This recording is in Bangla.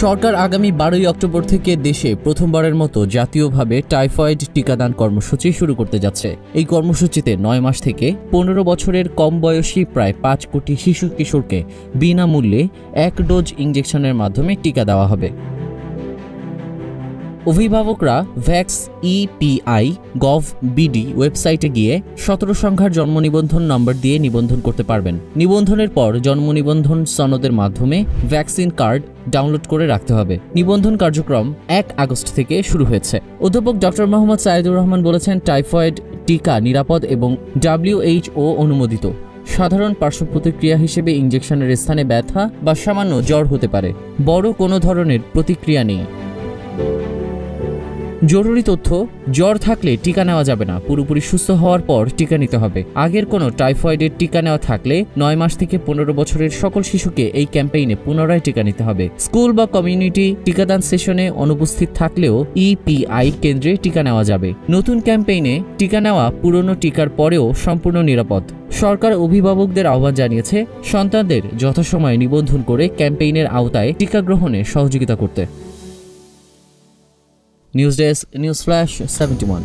সরকার আগামী 12 অক্টোবর থেকে দেশে প্রথমবারের মতো জাতীয়ভাবে টাইফয়েড টিকাদান কর্মসূচি শুরু করতে যাচ্ছে। এই কর্মসূচিতে 9 মাস থেকে 15 বছরের কম বয়সী প্রায় 5 কোটি শিশু কিশোরকে বিনামূল্যে 1 ডোজ ইনজেকশনের মাধ্যমে টিকা দেওয়া হবে। অভিভাবকরা vax.epi.gov.bd ওয়েবসাইটে গিয়ে 17 সংখ্যার জন্ম নিবন্ধন নম্বর দিয়ে নিবন্ধন করতে পারবেন। নিবন্ধনের পর জন্ম নিবন্ধন সনদের মাধ্যমে ভ্যাকসিন কার্ড ডাউনলোড করে রাখতে হবে। নিবন্ধন কার্যক্রম 1 আগস্ট থেকে শুরু হয়েছে। অধ্যাপক ডক্টর মোহাম্মদ সাইদুর রহমান বলেছেন, টাইফয়েড টিকা নিরাপদ এবং WHO অনুমোদিত। সাধারণ পার্শ্ব প্রতিক্রিয়া হিসেবে ইনজেকশনের স্থানে ব্যথা বা সামান্য জ্বর হতে পারে। বড় কোনো ধরনের প্রতিক্রিয়া নেই। জরুরি তথ্য, জ্বর থাকলে টিকা নেওয়া যাবে না। পুরোপুরি সুস্থ হওয়ার পর টিকা নিতে হবে। আগের কোনো টাইফয়েডের টিকা নেওয়া থাকলে 9 মাস থেকে 15 বছরের সকল শিশুকে এই ক্যাম্পেইনে পুনরায় টিকা নিতে হবে। স্কুল বা কমিউনিটি টিকাদান সেশনে অনুপস্থিত থাকলেও EPI কেন্দ্রে টিকা নেওয়া যাবে। নতুন ক্যাম্পেইনে টিকা নেওয়া পুরনো টিকার পরেও সম্পূর্ণ নিরাপদ। সরকার অভিভাবকদের আহ্বান জানিয়েছে সন্তানদের যথাসময়ে নিবন্ধন করে ক্যাম্পেইনের আওতায় টিকা গ্রহণে সহযোগিতা করতে। News desk, news flash 71।